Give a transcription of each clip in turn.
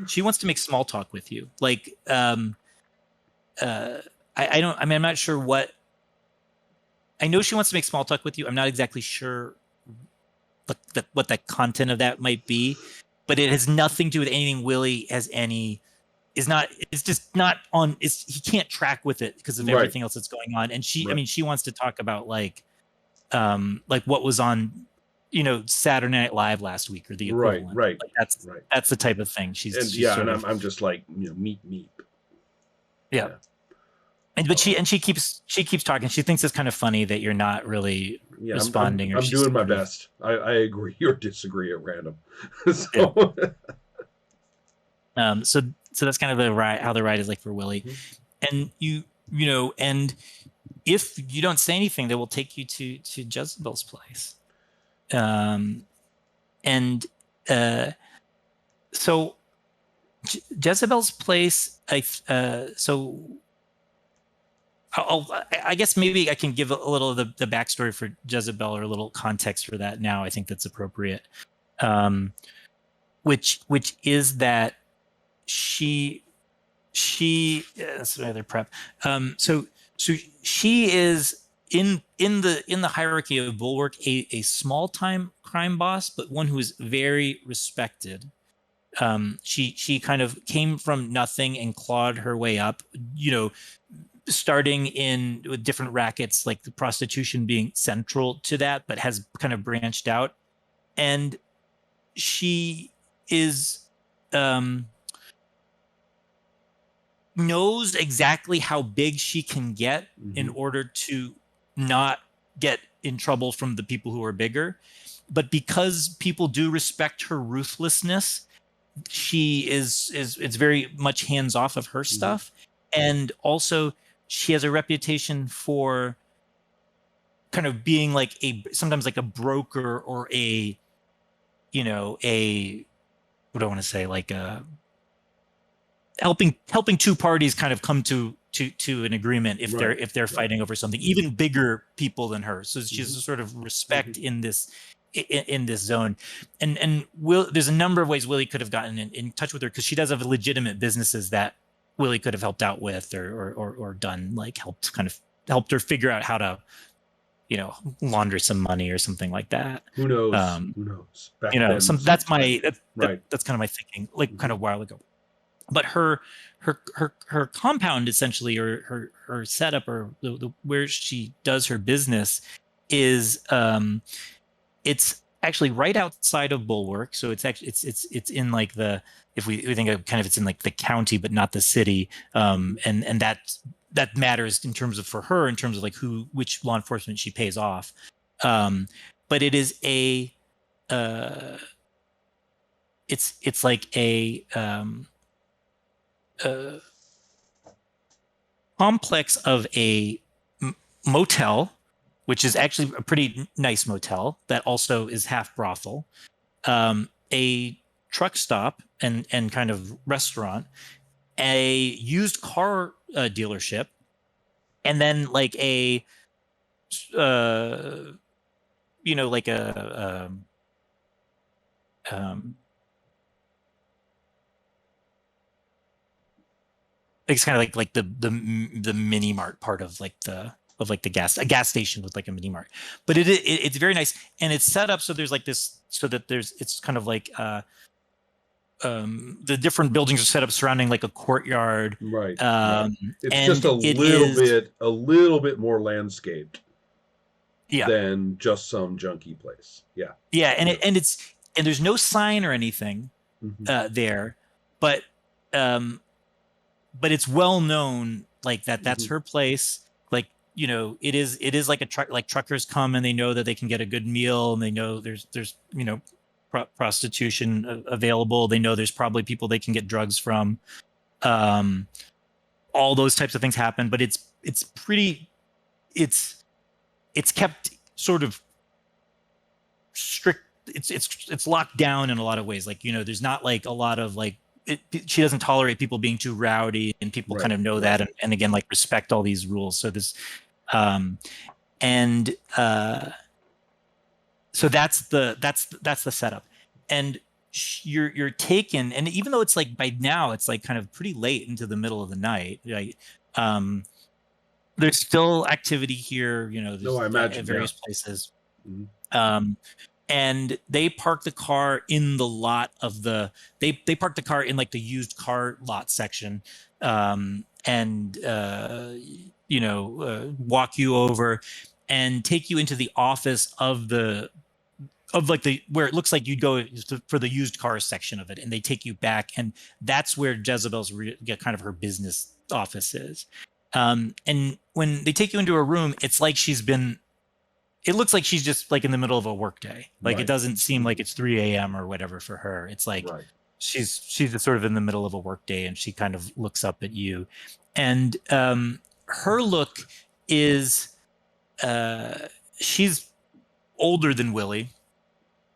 she wants to make small talk with you. Like, I don't. I mean, I'm not sure what. I know she wants to make small talk with you. I'm not exactly sure what the content of that might be, but it has nothing to do with anything Willie has any. Is not. It's just not on. It's he can't track with it because of everything else that's going on. And she. I mean, she wants to talk about like what was on, Saturday Night Live last week or the equivalent. Right. Like that's the type of thing she's and I'm just like, meep. Yeah. But she keeps talking. She thinks it's kind of funny that you're not really responding. I'm doing my best. I agree or disagree at random. So. Yeah. So that's kind of the ride, how the ride is like for Willie. Mm-hmm. And and if you don't say anything, they will take you to Jezebel's place. So Jezebel's place, I guess maybe I can give a little of the backstory for Jezebel, or a little context for that now. I think that's appropriate. Which is that she that's my other prep. So she is in the hierarchy of Bulwark a small time crime boss, but one who is very respected. She kind of came from nothing and clawed her way up, starting with different rackets, like the prostitution being central to that, but has kind of branched out. And she is knows exactly how big she can get in order to not get in trouble from the people who are bigger. But because people do respect her ruthlessness, she is very much hands off of her stuff. And also she has a reputation for kind of being like sometimes like a broker, or what do I want to say, like helping two parties kind of come to an agreement if they're fighting over something, even bigger people than her. So she has a sort of respect in this zone. And there's a number of ways Willie could have gotten in touch with her, because she does have legitimate businesses that Willie could have helped out with, or done, like helped her figure out how to launder some money or something like that. Who knows? That's kind of my thinking, like kind of a while ago. But her compound, essentially, or her setup, or where she does her business, is it's actually right outside of Bulwark. So it's actually it's in like if we think of kind of, it's in like the county but not the city, and that matters in terms of, for her, in terms of like which law enforcement she pays off. But it is it's like a complex of a motel, which is actually a pretty nice motel that also is half brothel, a truck stop and kind of restaurant, a used car dealership, and then like like a it's kind of like the mini mart part of like the gas station with like a mini mart. But it's very nice, and it's set up so there's like this, so that it's kind of like the different buildings are set up surrounding like a courtyard. Right. It's just a little bit more landscaped. Yeah. Than just some junky place. Yeah. Yeah, and there's no sign or anything there, but it's well known, like that's her place. Like, it is like a truck, like truckers come and they know that they can get a good meal, and they know there's prostitution available. They know there's probably people they can get drugs from. All those types of things happen, but it's kept sort of strict. It's locked down in a lot of ways. Like, there's not like a lot of like, she doesn't tolerate people being too rowdy, and people kind of know that, and again, like, respect all these rules. So this, so that's the setup. And you're taken, and even though it's like by now it's like kind of pretty late into the middle of the night, right? There's still activity here, No, I there's imagine, at various places. Mm-hmm. And they park the car in the lot of they park the car in like the used car lot section, and walk you over and take you into the office of like the where it looks like you'd go for the used car section of it, and they take you back, and that's where Jezebel's kind of her business office is. And when they take you into a room, it's like it looks like she's just like in the middle of a workday. Like It doesn't seem like it's 3 a.m. or whatever for her. It's like she's just sort of in the middle of a workday, and she kind of looks up at you, and her look is she's older than Willie.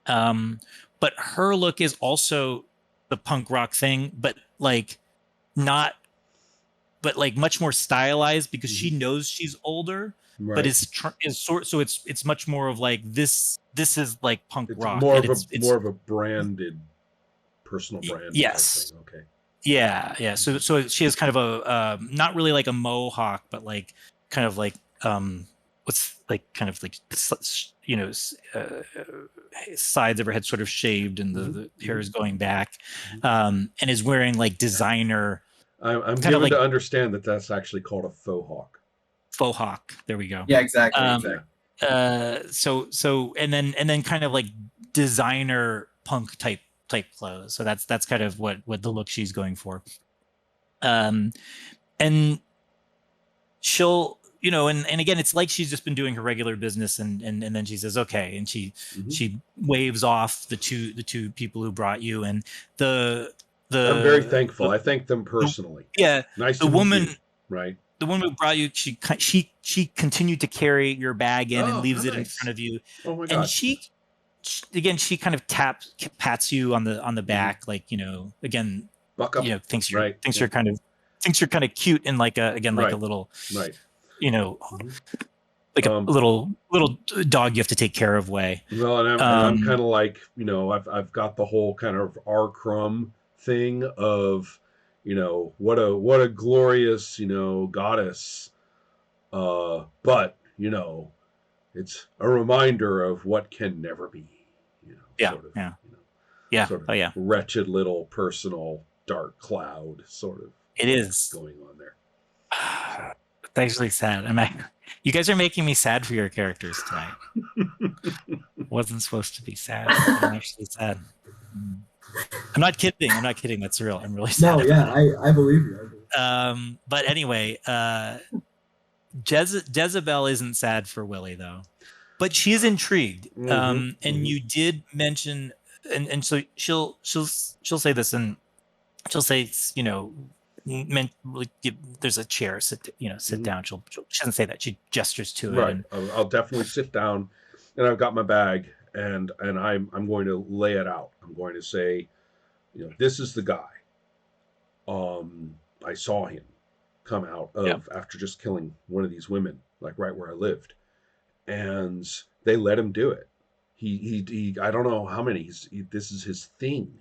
But her look is also the punk rock thing, but like not, but like much more stylized, because she knows she's older, but is so it's much more of like this is like punk rock. More of a branded, personal brand. Yes. Okay. Yeah. So she has kind of a not really like a mohawk, but like kind of like what's like kind of like sides of her head sort of shaved, and the hair is going back, and is wearing like designer. I'm given like, to understand that that's actually called a faux hawk. Faux hawk. There we go. Yeah, exactly. So and then kind of like designer punk type clothes. So that's kind of what the look she's going for. And she'll, and again, it's like she's just been doing her regular business, and then she says, okay. And she waves off the two people who brought you, and I'm very thankful. I thank them personally. Yeah. Nice. The woman, you. Right. The woman who brought you, she continued to carry your bag in and leaves it in front of you. Oh my God. And she kind of pats you on the back, like, again, buck up. Thinks you're kind of cute, and like a little, like a little dog you have to take care of way. Well, and I'm kind of like, I've got the whole kind of R. Crumb thing of, what a glorious, goddess. But, it's a reminder of what can never be. Wretched little personal dark cloud sort of. It is going on there. It's actually sad. You guys are making me sad for your characters tonight. Wasn't supposed to be sad. I'm actually sad. I'm not kidding. That's real. I'm really sad. No, yeah, I believe you. But anyway, Jezebel isn't sad for Willie though, but she is intrigued. And you did mention, and so she'll say this, and she'll say, there's a chair, sit down. She doesn't say that. She gestures to it. Right. I'll definitely sit down, and I've got my bag, and I'm going to lay it out. I'm going to say, this is the guy. I saw him come out of after just killing one of these women, like right where I lived, and they let him do it. He I don't know how many. This is his thing.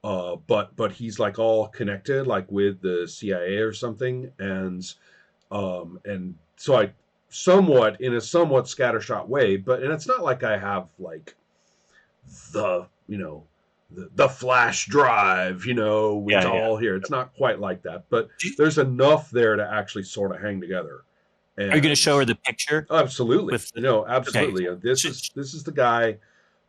But he's like all connected, like with the CIA or something, and so I in a somewhat scattershot way, and it's not like I have like the flash drive, which all here. It's not quite like that, but there's enough there to actually sort of hang together. And, are you going to show her the picture? Absolutely. Absolutely. Okay. This is the guy.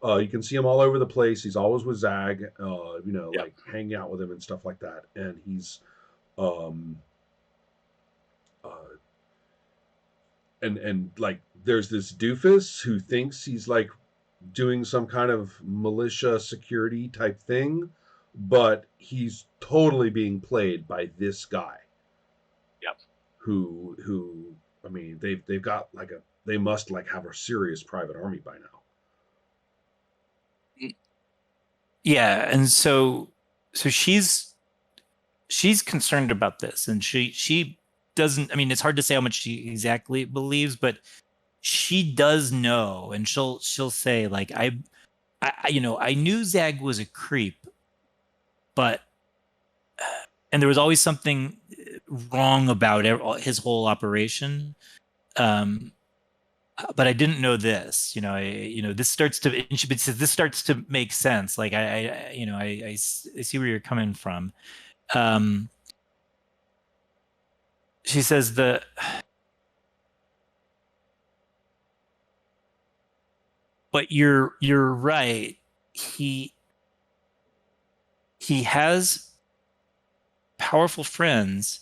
You can see him all over the place. He's always with Zag, like hanging out with him and stuff like that. And he's, and like there's this doofus who thinks he's like doing some kind of militia security type thing, but he's totally being played by this guy. Yep. Who I mean, they've got like they must like have a serious private army by now. Yeah, and so she's concerned about this, and she doesn't. I mean, it's hard to say how much she exactly believes, but she does know, and she'll say like, I knew Zag was a creep, but and there was always something wrong about his whole operation. Um, but I didn't know this. This starts to. And she says this starts to make sense. Like I see where you're coming from. Um, she says but you're right. He he has powerful friends,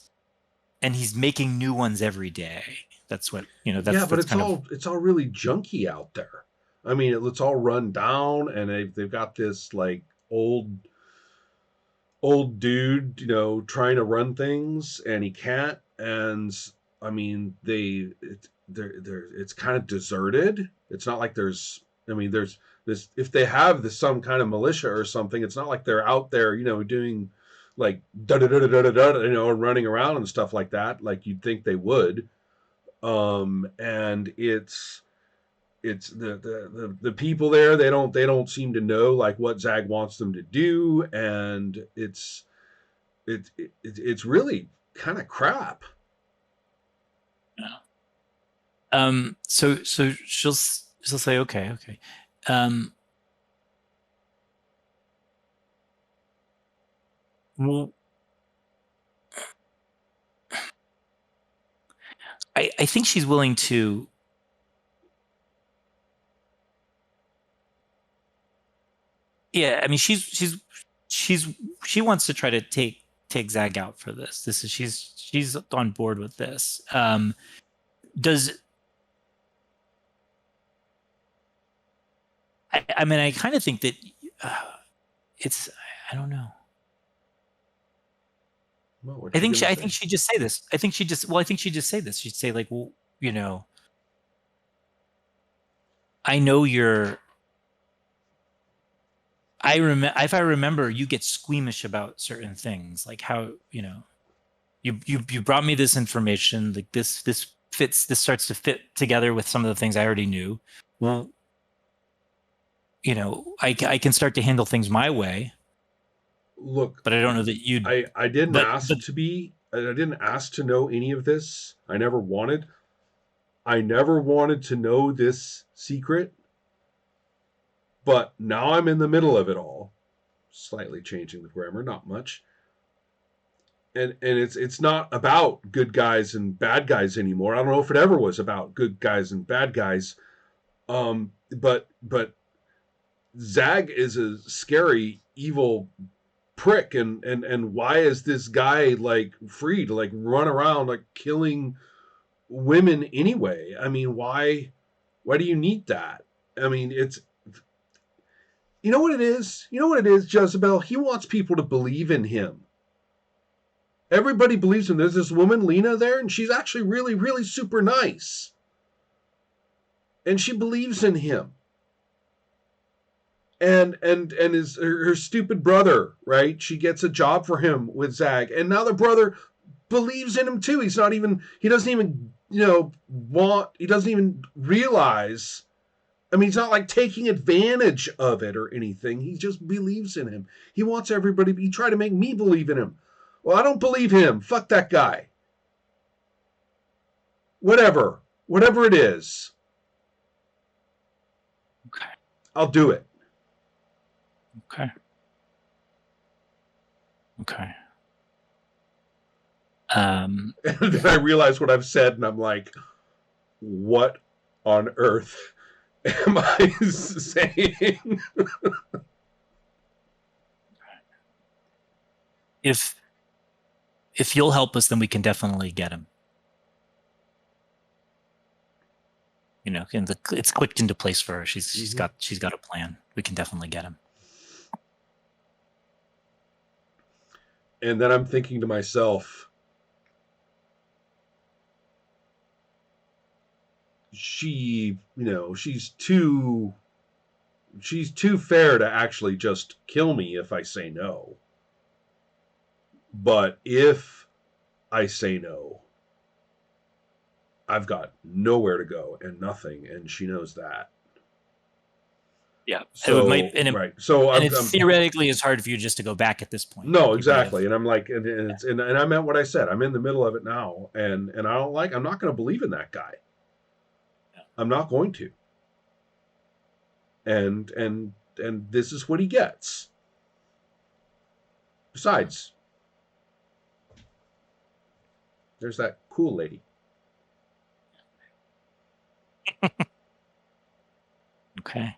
and he's making new ones every day. That's what Yeah, but That's it's kind of. all really junky out there. I mean, it's all run down, and they've got this like old dude, trying to run things, and he can't. And I mean, it's kind of deserted. It's not like there's. I mean, there's this. If they have this some kind of militia or something, it's not like they're out there, doing like da da da da da da, running around and stuff like that, like you'd think they would. And it's the people there, they don't seem to know like what Zag wants them to do, and it's really kind of crap. Yeah. So she'll say, okay. Um, well, I think she's willing to. Yeah, I mean, she wants to try to take Zag out for this. She's on board with this. Does I mean, I kind of think that it's. I don't know. Well, I think she'd just say this. I think she'd just say this. She'd say like, well, I know you're. If I remember, you get squeamish about certain things, like how you brought me this information, like this fits. This starts to fit together with some of the things I already knew. Well, I can start to handle things my way, Look, but I don't know that you'd. I didn't But ask to be. I didn't ask to know any of this. I never wanted. I never wanted to know this secret. But now I'm in the middle of it all. Slightly changing the grammar, not much. And it's not about good guys and bad guys anymore. I don't know if it ever was about good guys and bad guys. But Zag is a scary, evil prick, and why is this guy like free to like run around like killing women anyway? I mean, why do you need that? I mean, it's you know what it is? You know what it is, Jezebel? He wants people to believe in him. Everybody believes him. There's this woman, Lena, there, and she's actually really, really super nice. And she believes in him. And his her stupid brother, right? She gets a job for him with Zag, and now the brother believes in him too. He doesn't even he doesn't even realize. I mean, he's not like taking advantage of it or anything. He just believes in him. He wants everybody. He tried to make me believe in him. Well, I don't believe him. Fuck that guy. Whatever it is, okay. I'll do it. Okay. And then I realize what I've said, and I'm like, what on earth am I saying? If you'll help us, then we can definitely get him. And it's clicked into place for her. She's got a plan. We can definitely get him. And then I'm thinking to myself, she's too fair to actually just kill me if I say no. But if I say no, I've got nowhere to go and nothing, and she knows that. Yeah. So and right. So it theoretically is hard for you just to go back at this point. no, You may have- exactly. And I'm like, and I meant what I said. I'm in the middle of it now, and I don't like. I'm not going to believe in that guy. I'm not going to. And this is what he gets. Besides, there's that cool lady. Okay.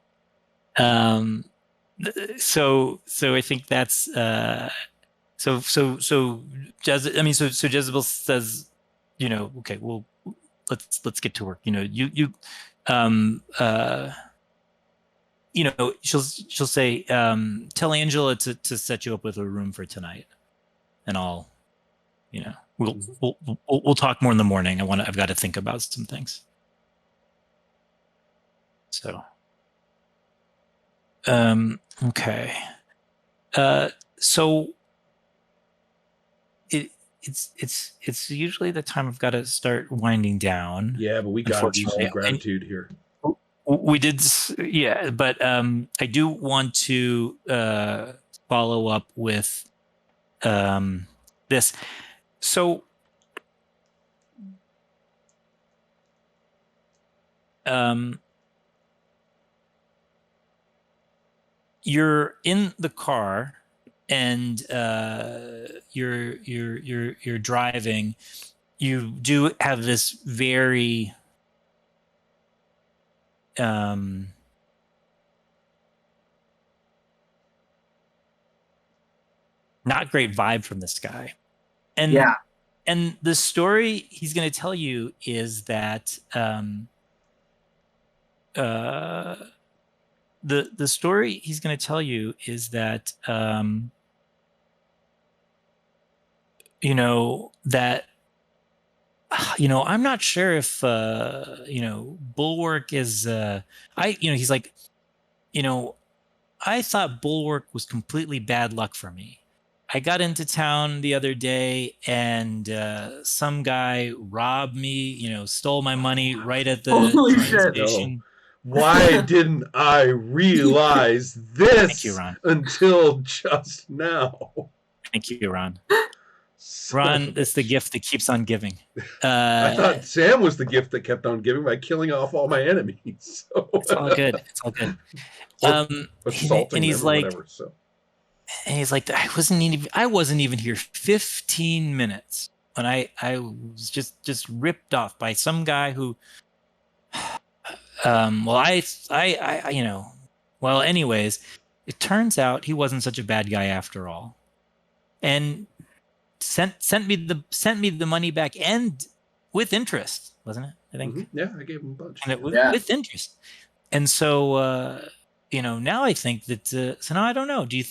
So I think that's so Jezebel says, okay, well, let's get to work. She'll say, tell Angela to set you up with a room for tonight, and I'll, we'll talk more in the morning. I've got to think about some things. So, okay. So it's usually the time I've got to start winding down. Yeah, but we got to do some gratitude here. We did, yeah, but I do want to follow up with this. So you're in the car and you're driving. You do have this very not great vibe from this guy. And Yeah. And the story he's going to tell you is that the story he's going to tell you is that I'm not sure if Bulwark is he's like, I thought Bulwark was completely bad luck for me. I got into town the other day and some guy robbed me, stole my money right at the Holy train shit. station. Why didn't I realize Thank you, this Ron. until just now? Thank you, Ron. Ron is the gift that keeps on giving. I thought Sam was the gift that kept on giving by killing off all my enemies. So. It's all good. It's all good. Assaulting and he's them like, or whatever. So. And he's like, I wasn't even here 15 minutes when I was just ripped off by some guy who, anyways, it turns out he wasn't such a bad guy after all, and sent me the money back, and with interest, wasn't it? I think. Mm-hmm. Yeah, I gave him a bunch. And it was with interest, and so. Now I think that. So now I don't know. Do you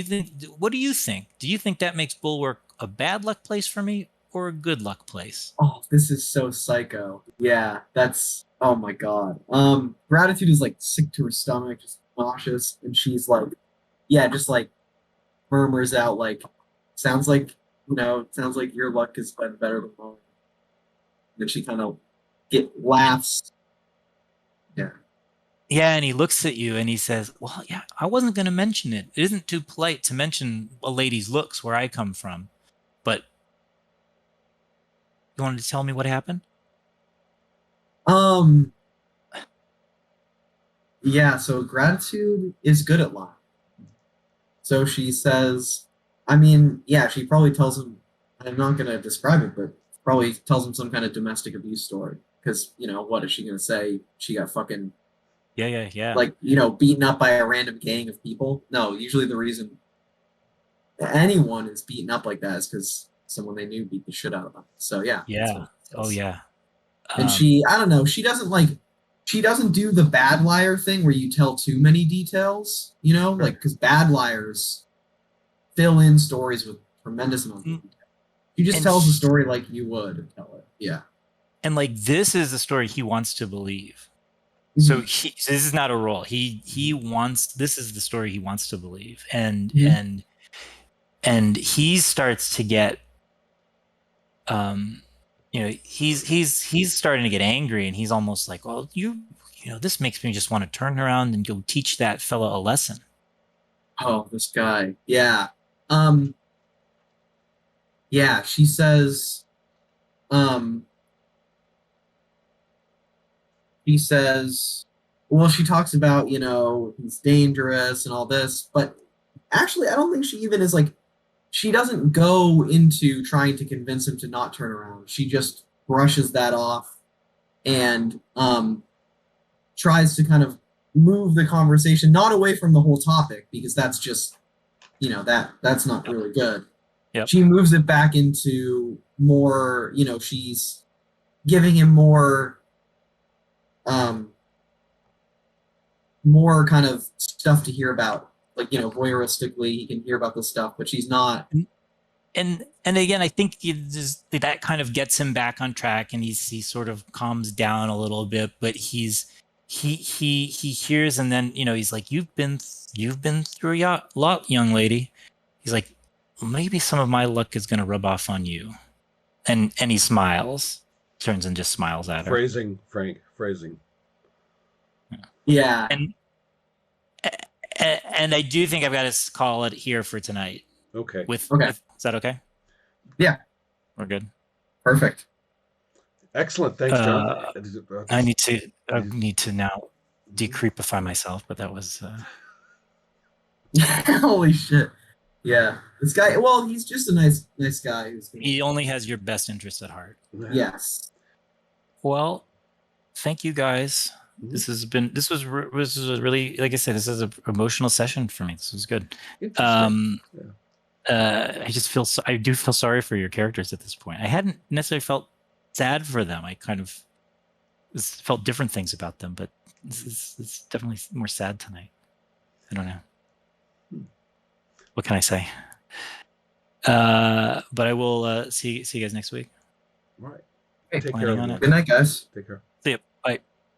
think? What do you think? Do you think that makes Bulwark a bad luck place for me or a good luck place? Oh, this is so psycho. Yeah, that's. Oh my god. Gratitude is like sick to her stomach, just nauseous, and she's like, yeah, just like murmurs out like, sounds like your luck has been better than mine. Then she kind of laughs. Yeah. Yeah, and he looks at you and he says, well, yeah, I wasn't going to mention it. It isn't too polite to mention a lady's looks where I come from. But you wanted to tell me what happened? Yeah, so Gratitude is good at lying. So she says, she probably tells him, I'm not going to describe it, but probably tells him some kind of domestic abuse story. Because, what is she going to say? She got fucking... Yeah. Like, beaten up by a random gang of people. No, usually the reason anyone is beaten up like that is because someone they knew beat the shit out of them. So, yeah. Yeah. Oh, yeah. And I don't know, she doesn't do the bad liar thing where you tell too many details, like, because bad liars fill in stories with tremendous amounts of detail. She just tells the story like you would tell it. Yeah. And, like, this is the story he wants to believe. So this is not a role. He wants, this is the story he wants to believe. And he starts to get, he's starting to get angry, and he's almost like, well, you this makes me just want to turn around and go teach that fella a lesson. Oh, this guy. Yeah. Yeah, she says, well, she talks about, he's dangerous and all this, but actually, I don't think she even is like, she doesn't go into trying to convince him to not turn around. She just brushes that off and tries to kind of move the conversation not away from the whole topic, because that's just, that's not really good. Yep. She moves it back into more, she's giving him more kind of stuff to hear about, like, voyeuristically he can hear about this stuff, but she's not. And again, I think that kind of gets him back on track, and he sort of calms down a little bit, but he hears, and then he's like, you've been through a lot, young lady. He's like, well, maybe some of my luck is going to rub off on you, and he smiles, turns and just smiles at her. Phrasing, Frank, phrasing. Yeah. And I do think I've got to call it here for tonight. Okay. Is that okay? Yeah. We're good. Perfect. Excellent. Thanks, John. I need to now decreepify myself, but that was holy shit. Yeah. This guy, well, he's just a nice guy. He only has your best interests at heart. Yes. Well, thank you guys. This was really, like I said, this is an emotional session for me. This was good. I do feel sorry for your characters at this point. I hadn't necessarily felt sad for them. I kind of felt different things about them, but it's definitely more sad tonight. I don't know. What can I say? But I will see you guys next week. All right. Hey, Take care. good night, guys. Take care. See you.